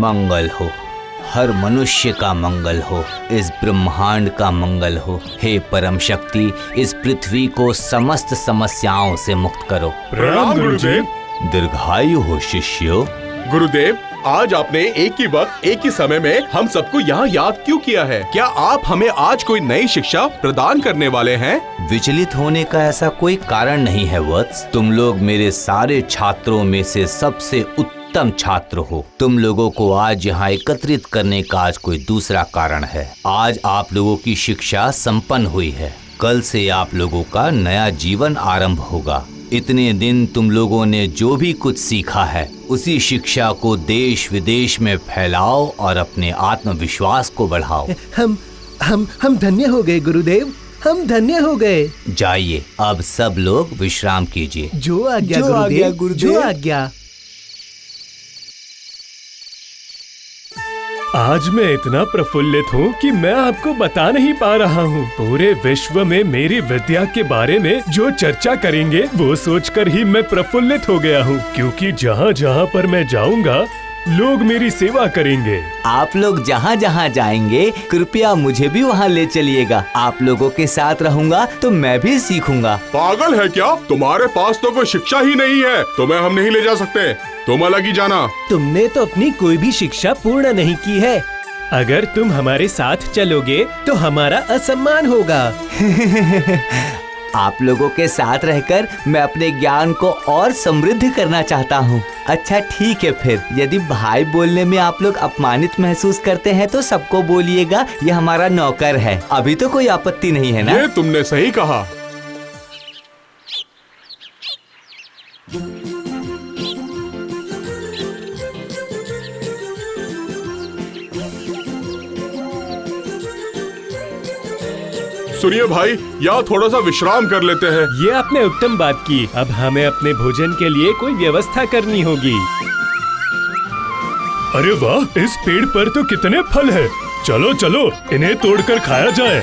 मंगल हो, हर मनुष्य का मंगल हो, इस ब्रह्मांड का मंगल हो। हे परम शक्ति, इस पृथ्वी को समस्त समस्याओं से मुक्त करो। प्रणाम गुरुदेव। दीर्घायु हो शिष्यो। गुरुदेव, आज आपने एक ही वक्त एक ही समय में हम सबको यहाँ याद क्यों किया है? क्या आप हमें आज कोई नई शिक्षा प्रदान करने वाले हैं? विचलित होने का ऐसा कोई कारण नहीं है वत्स। तुम लोग मेरे सारे छात्रों में से सबसे उत्तम छात्र हो। तुम लोगों को आज यहाँ एकत्रित करने का आज कोई दूसरा कारण है। आज आप लोगों की शिक्षा संपन्न हुई है। कल से आप लोगों का नया जीवन आरंभ होगा। इतने दिन तुम लोगों ने जो भी कुछ सीखा है उसी शिक्षा को देश विदेश में फैलाओ और अपने आत्मविश्वास को बढ़ाओ। हम धन्य हो गए गुरुदेव, हम धन्य हो गए। जाइए, अब सब लोग विश्राम कीजिए। जो आज्ञा गुरुदेव, जो आज्ञा। आज मैं इतना प्रफुल्लित हूँ कि मैं आपको बता नहीं पा रहा हूँ। पूरे विश्व में मेरी विद्या के बारे में जो चर्चा करेंगे वो सोचकर ही मैं प्रफुल्लित हो गया हूँ, क्योंकि जहाँ जहाँ पर मैं जाऊँगा लोग मेरी सेवा करेंगे। आप लोग जहाँ जहाँ जाएंगे कृपया मुझे भी वहाँ ले चलिएगा। आप लोगों के साथ रहूँगा तो मैं भी सीखूंगा। पागल है क्या? तुम्हारे पास तो कोई शिक्षा ही नहीं है, तुम्हें हम नहीं ले जा सकते। तुम अलग ही जाना। तुमने तो अपनी कोई भी शिक्षा पूर्ण नहीं की है। अगर तुम हमारे साथ चलोगे तो हमारा असम्मान होगा। आप लोगों के साथ रहकर मैं अपने ज्ञान को और समृद्ध करना चाहता हूँ। अच्छा ठीक है, फिर यदि भाई बोलने में आप लोग अपमानित महसूस करते हैं तो सबको बोलिएगा ये हमारा नौकर है। अभी तो कोई आपत्ति नहीं है ना? ये तुमने सही कहा। सुनिए भाई, यहाँ थोड़ा सा विश्राम कर लेते हैं। ये आपने उत्तम बात की। अब हमें अपने भोजन के लिए कोई व्यवस्था करनी होगी। अरे वाह, इस पेड़ पर तो कितने फल हैं। चलो चलो इन्हें तोड़कर खाया जाए।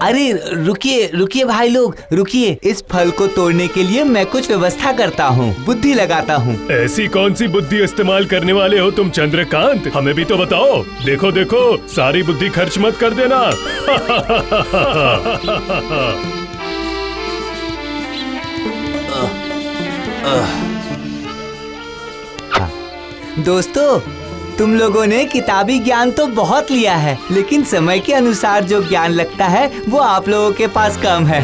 अरे रुकिए रुकिए भाई लोग, रुकिए। इस फल को तोड़ने के लिए मैं कुछ व्यवस्था करता हूँ, बुद्धि लगाता हूँ। ऐसी कौन सी बुद्धि इस्तेमाल करने वाले हो तुम चंद्रकांत? हमें भी तो बताओ। देखो देखो, सारी बुद्धि खर्च मत कर देना। दोस्तों, तुम लोगों ने किताबी ज्ञान तो बहुत लिया है, लेकिन समय के अनुसार जो ज्ञान लगता है वो आप लोगों के पास कम है।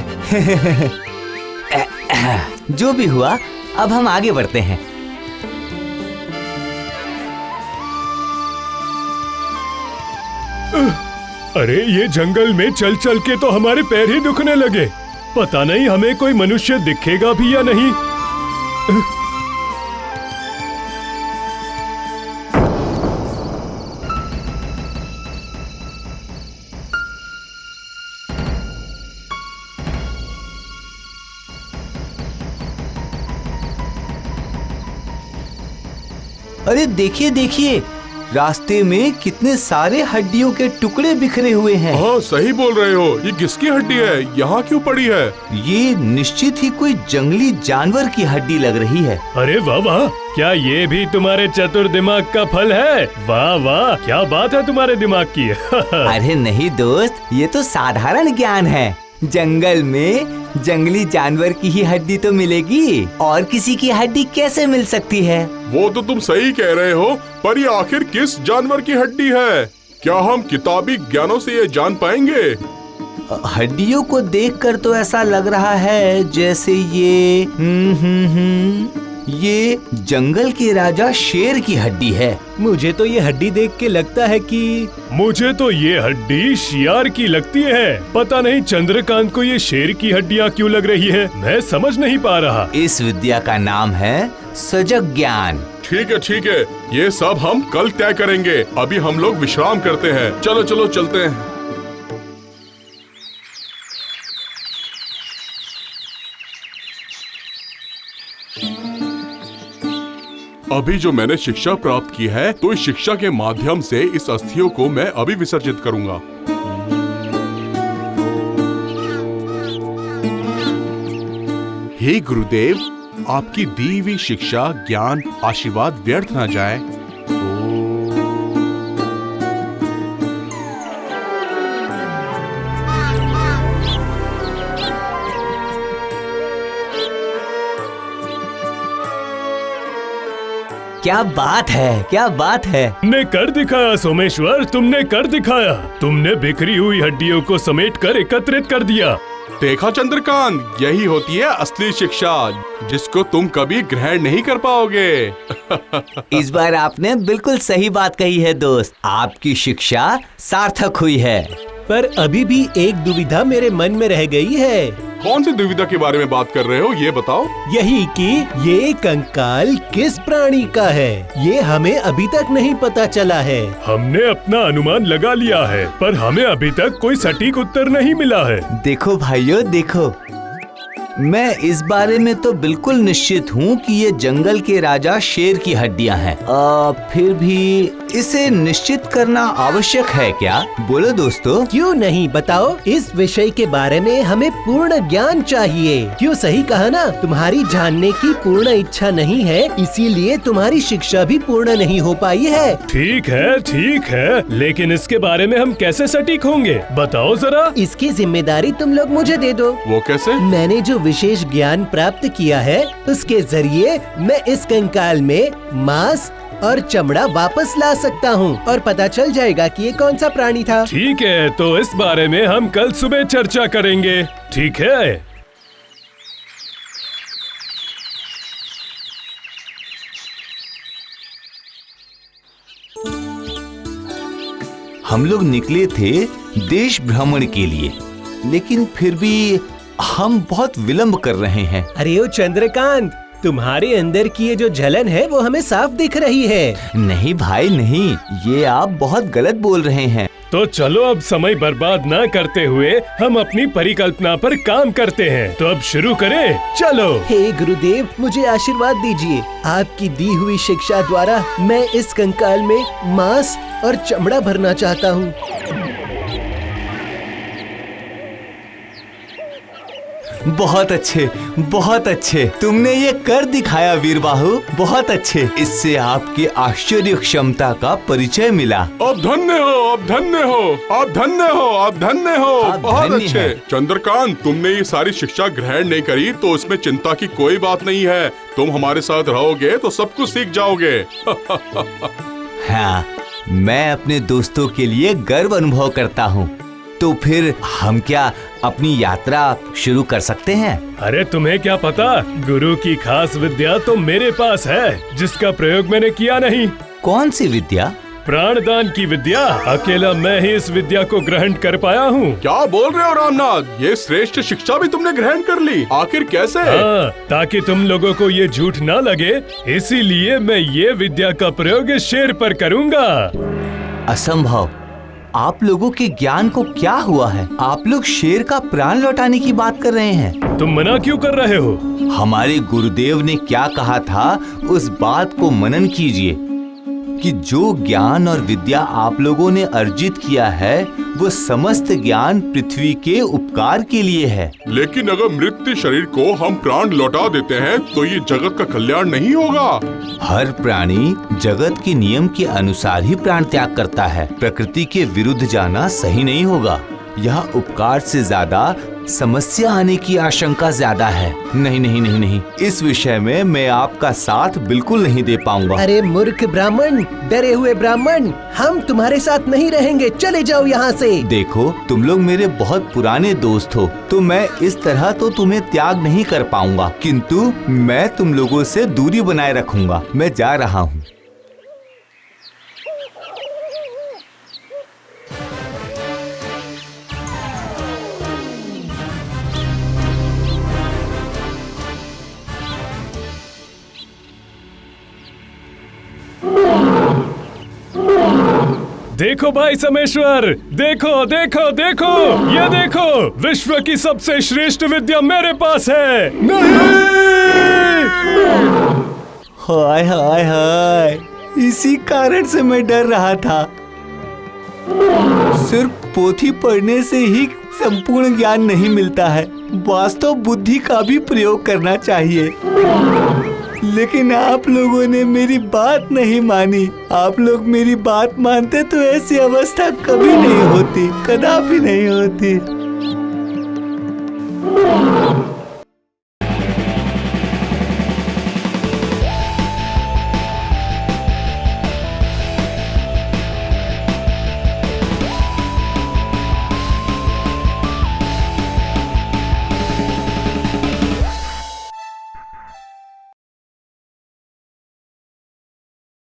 जो भी हुआ, अब हम आगे बढ़ते हैं। अरे ये जंगल में चल चल के तो हमारे पैर ही दुखने लगे। पता नहीं हमें कोई मनुष्य दिखेगा भी या नहीं। अरे देखिए देखिए, रास्ते में कितने सारे हड्डियों के टुकड़े बिखरे हुए हैं। हाँ सही बोल रहे हो। ये किसकी हड्डी है? यहाँ क्यों पड़ी है? ये निश्चित ही कोई जंगली जानवर की हड्डी लग रही है। अरे वाह वाह, क्या ये भी तुम्हारे चतुर दिमाग का फल है? वाह वाह, क्या बात है तुम्हारे दिमाग की। अरे नहीं दोस्त, ये तो साधारण ज्ञान है। जंगल में जंगली जानवर की ही हड्डी तो मिलेगी, और किसी की हड्डी कैसे मिल सकती है? वो तो तुम सही कह रहे हो, पर ये आखिर किस जानवर की हड्डी है? क्या हम किताबी ज्ञानों से ये जान पाएंगे? हड्डियों को देखकर तो ऐसा लग रहा है जैसे ये जंगल के राजा शेर की हड्डी है। मुझे तो ये हड्डी देख के लगता है कि मुझे तो ये हड्डी शियार की लगती है। पता नहीं चंद्रकांत को ये शेर की हड्डियाँ क्यों लग रही है, मैं समझ नहीं पा रहा। इस विद्या का नाम है सजग ज्ञान। ठीक है, ये सब हम कल तय करेंगे। अभी हम लोग विश्राम करते हैं। चलो चलो चलते हैं। अभी जो मैंने शिक्षा प्राप्त की है, तो इस शिक्षा के माध्यम से इस अस्थियों को मैं अभी विसर्जित करूंगा। हे गुरुदेव, आपकी दी हुई शिक्षा, ज्ञान, आशीर्वाद व्यर्थ ना जाए। क्या बात है, क्या बात है। तुमने कर दिखाया सोमेश्वर, तुमने कर दिखाया। तुमने बिखरी हुई हड्डियों को समेट कर एकत्रित कर दिया। देखा चंद्रकांत, यही होती है असली शिक्षा, जिसको तुम कभी ग्रहण नहीं कर पाओगे। इस बार आपने बिल्कुल सही बात कही है दोस्त, आपकी शिक्षा सार्थक हुई है। पर अभी भी एक दुविधा मेरे मन में रह गई है। कौन सी दुविधा के बारे में बात कर रहे हो, ये बताओ। यही कि ये कंकाल किस प्राणी का है, ये हमें अभी तक नहीं पता चला है। हमने अपना अनुमान लगा लिया है, पर हमें अभी तक कोई सटीक उत्तर नहीं मिला है। देखो भाइयों देखो, मैं इस बारे में तो बिल्कुल निश्चित हूँ कि ये जंगल के राजा शेर की हड्डियाँ हैं। फिर भी इसे निश्चित करना आवश्यक है क्या? बोलो दोस्तों। क्यों नहीं, बताओ। इस विषय के बारे में हमें पूर्ण ज्ञान चाहिए। क्यों, सही कहा ना? तुम्हारी जानने की पूर्ण इच्छा नहीं है, इसीलिए तुम्हारी शिक्षा भी पूर्ण नहीं हो पाई है। ठीक है, लेकिन इसके बारे में हम कैसे सटीक होंगे, बताओ जरा। इसकी जिम्मेदारी तुम लोग मुझे दे दो। वो कैसे? मैंने जो विशेष ज्ञान प्राप्त किया है, उसके जरिए मैं इस कंकाल में मांस और चमड़ा वापस ला सकता हूँ और पता चल जाएगा कि ये कौन सा प्राणी था। ठीक है, तो इस बारे में हम कल सुबह चर्चा करेंगे, ठीक है? हम लोग निकले थे देश भ्रमण के लिए, लेकिन फिर भी हम बहुत विलंब कर रहे हैं। अरे ओ चंद्रकांत, तुम्हारे अंदर की ये जो जलन है वो हमें साफ दिख रही है। नहीं भाई नहीं, ये आप बहुत गलत बोल रहे हैं। तो चलो अब समय बर्बाद न करते हुए हम अपनी परिकल्पना पर काम करते हैं। तो अब शुरू करें, चलो। हे गुरुदेव, मुझे आशीर्वाद दीजिए। आपकी दी हुई शिक्षा द्वारा मैं इस कंकाल में मांस और चमड़ा भरना चाहता हूँ। बहुत अच्छे, बहुत अच्छे, तुमने ये कर दिखाया वीरबाहु, बहुत अच्छे। इससे आपकी आश्चर्य क्षमता का परिचय मिला। आप धन्य हो, आप धन्य हो, आप धन्य हो, आप धन्य हो। आप बहुत धन्य अच्छे। हैं। चंद्रकांत, तुमने ये सारी शिक्षा ग्रहण नहीं करी तो इसमें चिंता की कोई बात नहीं है। तुम हमारे साथ रहोगे तो सब कुछ सीख जाओगे। हाँ, मैं अपने दोस्तों के लिए गर्व अनुभव करता हूँ। तो फिर हम क्या अपनी यात्रा शुरू कर सकते हैं? अरे तुम्हें क्या पता, गुरु की खास विद्या तो मेरे पास है, जिसका प्रयोग मैंने किया नहीं। कौन सी विद्या? प्राणदान की विद्या। अकेला मैं ही इस विद्या को ग्रहण कर पाया हूँ। क्या बोल रहे हो रामनाथ, ये श्रेष्ठ शिक्षा भी तुमने ग्रहण कर ली? आखिर कैसे? हाँ, ताकि तुम लोगों को ये झूठ ना लगे, इसीलिए मैं ये विद्या का प्रयोग इस शेर पर करूँगा। असंभव, आप लोगों के ज्ञान को क्या हुआ है? आप लोग शेर का प्राण लौटाने की बात कर रहे हैं। तुम मना क्यों कर रहे हो? हमारे गुरुदेव ने क्या कहा था, उस बात को मनन कीजिए कि जो ज्ञान और विद्या आप लोगों ने अर्जित किया है, वो समस्त ज्ञान पृथ्वी के उपकार के लिए है। लेकिन अगर मृत शरीर को हम प्राण लौटा देते हैं तो ये जगत का कल्याण नहीं होगा। हर प्राणी जगत के नियम के अनुसार ही प्राण त्याग करता है। प्रकृति के विरुद्ध जाना सही नहीं होगा। यह उपकार से ज्यादा समस्या आने की आशंका ज्यादा है। नहीं नहीं नहीं नहीं, इस विषय में मैं आपका साथ बिल्कुल नहीं दे पाऊंगा। अरे मूर्ख ब्राह्मण, डरे हुए ब्राह्मण, हम तुम्हारे साथ नहीं रहेंगे, चले जाओ यहाँ से। देखो, तुम लोग मेरे बहुत पुराने दोस्त हो, तो मैं इस तरह तो तुम्हें त्याग नहीं कर पाऊंगा, किंतु मैं तुम लोगों से दूरी बनाए रखूंगा। मैं जा रहा हूँ। देखो भाई सोमेश्वर, देखो देखो देखो, ये देखो, विश्व की सबसे श्रेष्ठ विद्या मेरे पास है। नहीं! हाय हाय हाय, इसी कारण से मैं डर रहा था। सिर्फ पोथी पढ़ने से ही संपूर्ण ज्ञान नहीं मिलता है, वास्तव बुद्धि का भी प्रयोग करना चाहिए। लेकिन आप लोगों ने मेरी बात नहीं मानी। आप लोग मेरी बात मानते तो ऐसी अवस्था कभी नहीं होती, कदापि नहीं होती।